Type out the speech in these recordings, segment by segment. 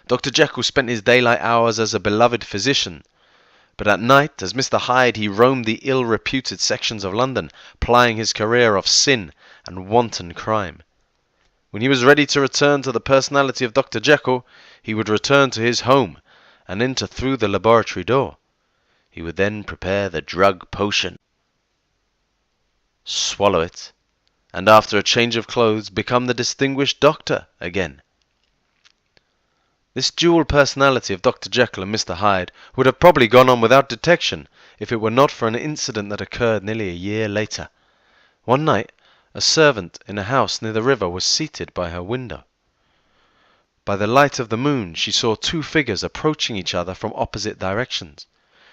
Dr. Jekyll spent his daylight hours as a beloved physician, but at night, as Mr. Hyde, he roamed the ill-reputed sections of London, plying his career of sin and wanton crime. When he was ready to return to the personality of Dr. Jekyll, he would return to his home and enter through the laboratory door. He would then prepare the drug potion, swallow it, and after a change of clothes become the distinguished doctor again. This dual personality of Dr. Jekyll and Mr. Hyde would have probably gone on without detection if it were not for an incident that occurred nearly a year later. One night, a servant in a house near the river was seated by her window. By the light of the moon, she saw two figures approaching each other from opposite directions.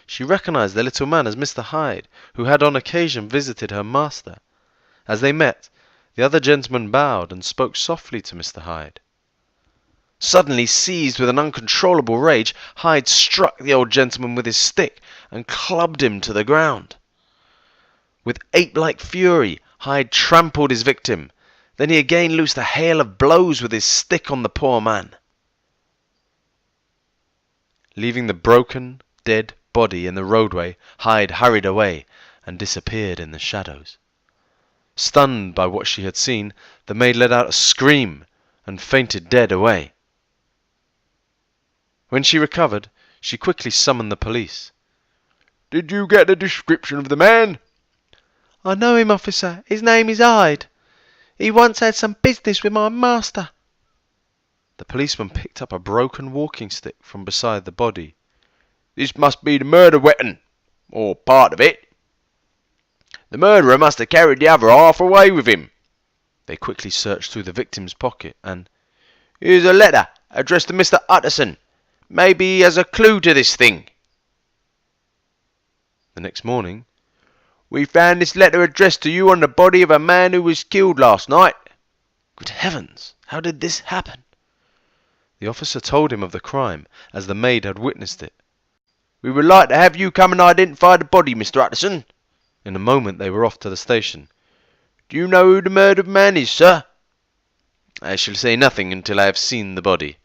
She recognized the little man as Mr. Hyde, who had on occasion visited her master. As they met, the other gentleman bowed and spoke softly to Mr. Hyde. Suddenly seized with an uncontrollable rage, Hyde struck the old gentleman with his stick and clubbed him to the ground. With ape-like fury, Hyde trampled his victim. Then he again loosed a hail of blows with his stick on the poor man. Leaving the broken, dead body in the roadway, Hyde hurried away and disappeared in the shadows. Stunned by what she had seen, the maid let out a scream and fainted dead away. When she recovered, she quickly summoned the police. "Did you get a description of the man?" "I know him, officer. His name is Hyde. He once had some business with my master." The policeman picked up a broken walking stick from beside the body. "This must be the murder weapon, or part of it. The murderer must have carried the other half away with him." They quickly searched through the victim's pocket and... "Here's a letter addressed to Mr. Utterson. Maybe he has a clue to this thing." The next morning, "We found this letter addressed to you on the body of a man who was killed last night." Good heavens! How did this happen? The officer told him of the crime, as the maid had witnessed it. "We would like to have you come and identify the body, Mr. Utterson." In a moment they were off to the station. "Do you know who the murdered man is, sir?" "I shall say nothing until I have seen the body."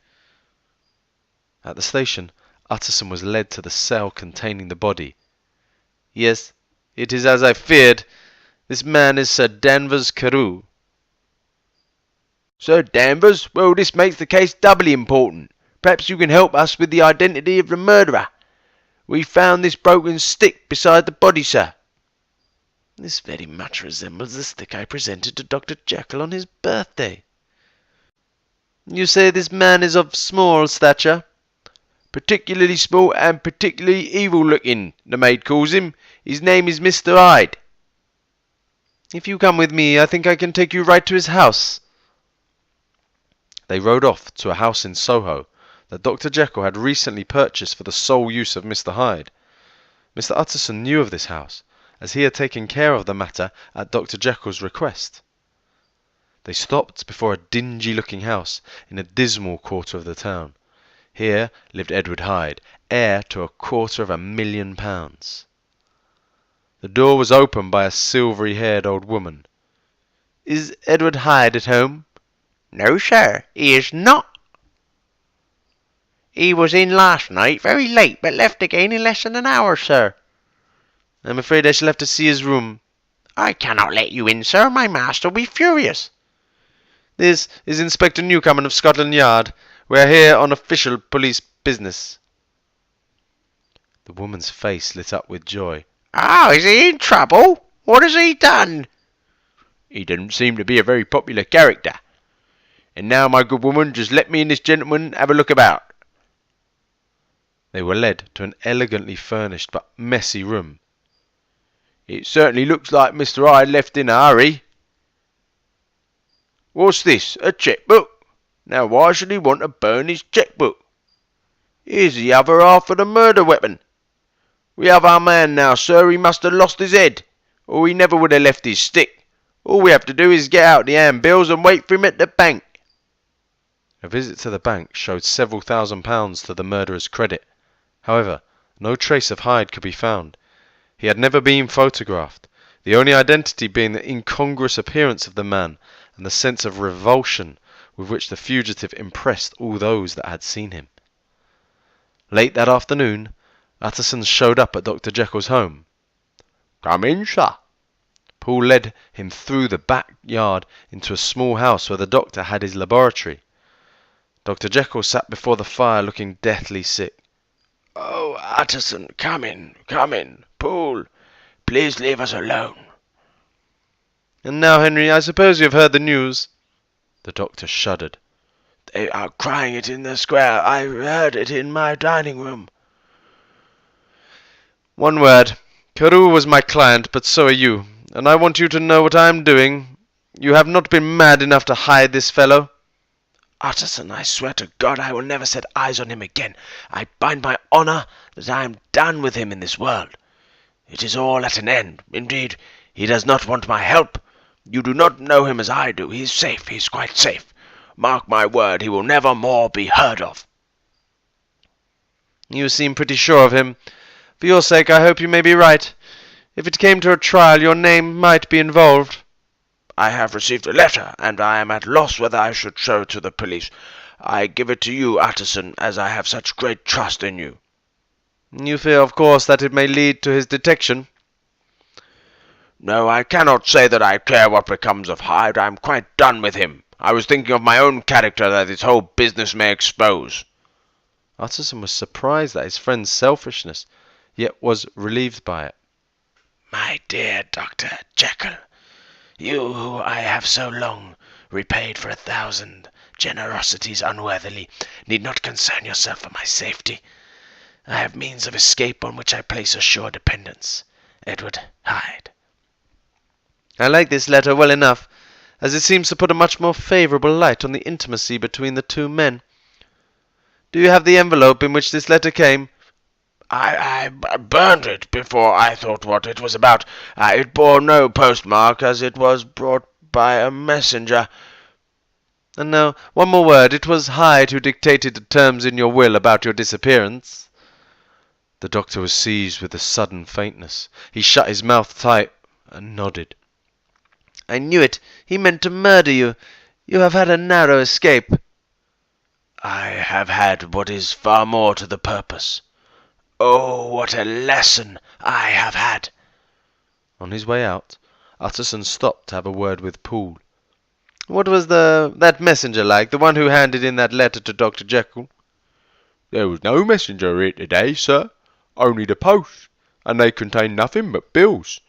At the station, Utterson was led to the cell containing the body. "Yes, it is as I feared. This man is Sir Danvers Carew." "Sir Danvers? Well, this makes the case doubly important. Perhaps you can help us with the identity of the murderer. We found this broken stick beside the body, sir." "This very much resembles the stick I presented to Dr. Jekyll on his birthday." "You say this man is of small stature?" "Particularly small and particularly evil-looking, the maid calls him. His name is Mr. Hyde." "If you come with me, I think I can take you right to his house." They rode off to a house in Soho that Dr. Jekyll had recently purchased for the sole use of Mr. Hyde. Mr. Utterson knew of this house, as he had taken care of the matter at Dr. Jekyll's request. They stopped before a dingy-looking house in a dismal quarter of the town. Here lived Edward Hyde, heir to £250,000. The door was opened by a silvery-haired old woman. "Is Edward Hyde at home?" "No, sir, he is not. He was in last night very late, but left again in less than an hour, sir." "I'm afraid I shall have to see his room." "I cannot let you in, sir. My master will be furious." "This is Inspector Newcomen of Scotland Yard. We are here on official police business." The woman's face lit up with joy. "Ah, is he in trouble? What has he done?" "He doesn't seem to be a very popular character. And now, my good woman, just let me and this gentleman have a look about." They were led to an elegantly furnished but messy room. "It certainly looks like Mr. Hyde left in a hurry. What's this? A cheque-book? Now why should he want to burn his cheque-book? Here's the other half of the murder weapon. We have our man now, sir. He must have lost his head, or he never would have left his stick. All we have to do is get out the handbills and wait for him at the bank." A visit to the bank showed several £1,000s to the murderer's credit. However, no trace of Hyde could be found. He had never been photographed, the only identity being the incongruous appearance of the man and the sense of revulsion with which the fugitive impressed all those that had seen him. Late that afternoon, Utterson showed up at Dr. Jekyll's home. "Come in, sir." Poole led him through the back yard into a small house where the doctor had his laboratory. Dr. Jekyll sat before the fire looking deathly sick. "Oh, Utterson, come in, come in. Poole, please leave us alone." And now, Henry, I suppose you have heard the news? The doctor shuddered. "They are crying it in the square. I heard it in my dining room." One word. Carew was my client, but so are you, and I want you to know what I am doing. You have not been mad enough to hide this fellow? "Utterson, I swear to God I will never set eyes on him again. I bind my honour that I am done with him in this world. It is all at an end. Indeed, he does not want my help. You do not know him as I do. He is safe. He is quite safe. Mark my word, he will never more be heard of." You seem pretty sure of him. For your sake, I hope you may be right. If it came to a trial, your name might be involved. "I have received a letter, and I am at loss whether I should show it to the police. I give it to you, Utterson, as I have such great trust in you." You fear, of course, that it may lead to his detection? "No, I cannot say that I care what becomes of Hyde. I am quite done with him. I was thinking of my own character that this whole business may expose." Utterson was surprised at his friend's selfishness, yet was relieved by it. "My dear Dr. Jekyll, you who I have so long repaid for 1,000 generosities unworthily, need not concern yourself for my safety. I have means of escape on which I place a sure dependence. Edward Hyde." I like this letter well enough, as it seems to put a much more favourable light on the intimacy between the two men. Do you have the envelope in which this letter came? I burned it before I thought what it was about. It bore no postmark, as it was brought by a messenger. And now, one more word. It was Hyde who dictated the terms in your will about your disappearance. The doctor was seized with a sudden faintness. He shut his mouth tight and nodded. I knew it. He meant to murder you. You have had a narrow escape. I have had what is far more to the purpose. Oh, what a lesson I have had!" On his way out, Utterson stopped to have a word with Poole. What was that messenger like, the one who handed in that letter to Dr. Jekyll? "There was no messenger here today, sir. Only the post, and they contained nothing but bills."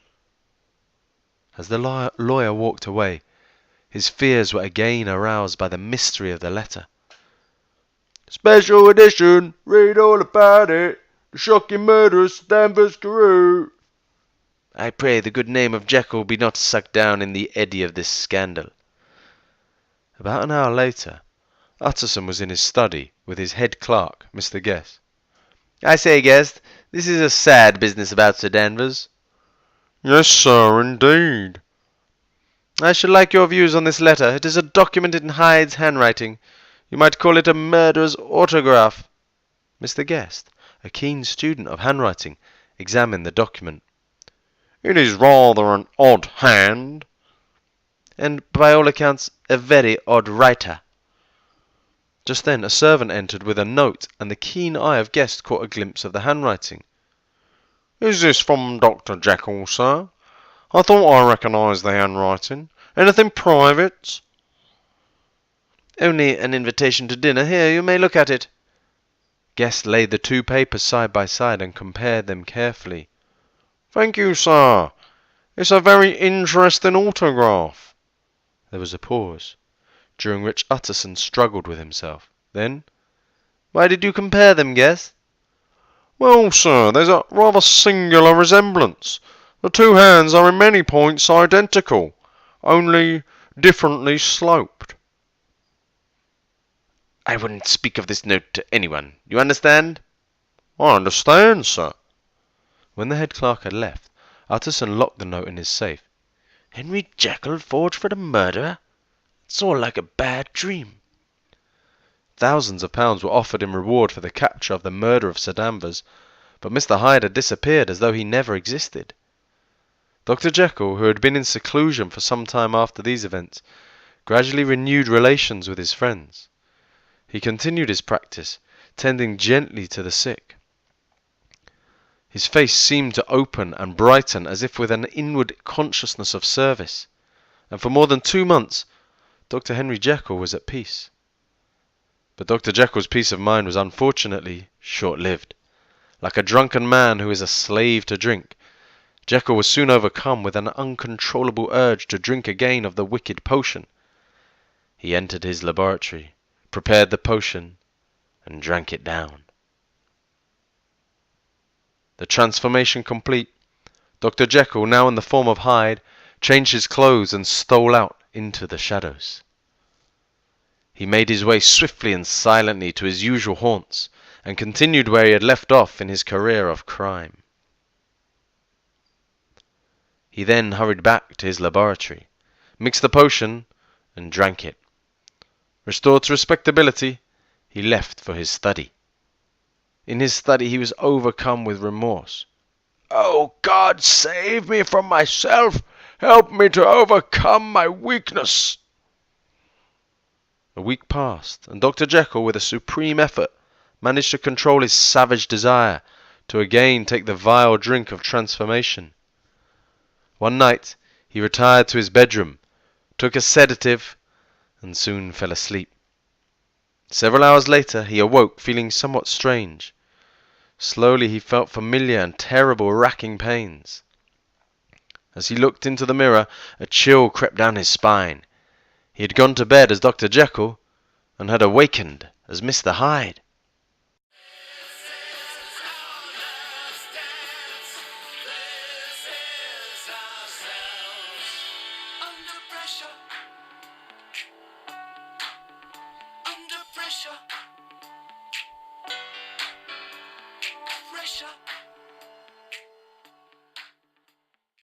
As the lawyer walked away, his fears were again aroused by the mystery of the letter. "Special edition. Read all about it. The shocking murder of Danvers Carew." I pray the good name of Jekyll be not sucked down in the eddy of this scandal. About an hour later, Utterson was in his study with his head clerk, Mr. Guest. I say, Guest, this is a sad business about Sir Danvers. "Yes, sir, indeed." I should like your views on this letter. It is a document in Hyde's handwriting. You might call it a murderer's autograph. Mr. Guest, a keen student of handwriting, examined the document. "It is rather an odd hand." And, by all accounts, a very odd writer. Just then a servant entered with a note, and the keen eye of Guest caught a glimpse of the handwriting. "Is this from Dr. Jekyll, sir? I thought I recognised the handwriting. Anything private?" Only an invitation to dinner. Here, you may look at it. Guest laid the two papers side by side and compared them carefully. "Thank you, sir. It's a very interesting autograph." There was a pause, during which Utterson struggled with himself. Then, why did you compare them, Guest? "Well, sir, there's a rather singular resemblance. The two hands are in many points identical, only differently sloped." I wouldn't speak of this note to anyone. You understand? "I understand, sir." When the head clerk had left, Utterson locked the note in his safe. Henry Jekyll forged for the murderer? It's all like a bad dream. Thousands of pounds were offered in reward for the capture of the murder of Sir Danvers, but Mr. Hyde had disappeared as though he never existed. Dr. Jekyll, who had been in seclusion for some time after these events, gradually renewed relations with his friends. He continued his practice, tending gently to the sick. His face seemed to open and brighten as if with an inward consciousness of service, and for more than 2 months Dr. Henry Jekyll was at peace. But Dr. Jekyll's peace of mind was unfortunately short-lived. Like a drunken man who is a slave to drink, Jekyll was soon overcome with an uncontrollable urge to drink again of the wicked potion. He entered his laboratory, prepared the potion, and drank it down. The transformation complete, Dr. Jekyll, now in the form of Hyde, changed his clothes and stole out into the shadows. He made his way swiftly and silently to his usual haunts, and continued where he had left off in his career of crime. He then hurried back to his laboratory, mixed the potion, and drank it. Restored to respectability, he left for his study. In his study he was overcome with remorse. "Oh God, save me from myself! Help me to overcome my weakness!" A week passed, and Dr. Jekyll, with a supreme effort, managed to control his savage desire to again take the vile drink of transformation. One night he retired to his bedroom, took a sedative, and soon fell asleep. Several hours later he awoke feeling somewhat strange. Slowly he felt familiar and terrible racking pains. As he looked into the mirror, a chill crept down his spine. He had gone to bed as Dr. Jekyll, and had awakened as Mr. Hyde. Pressure.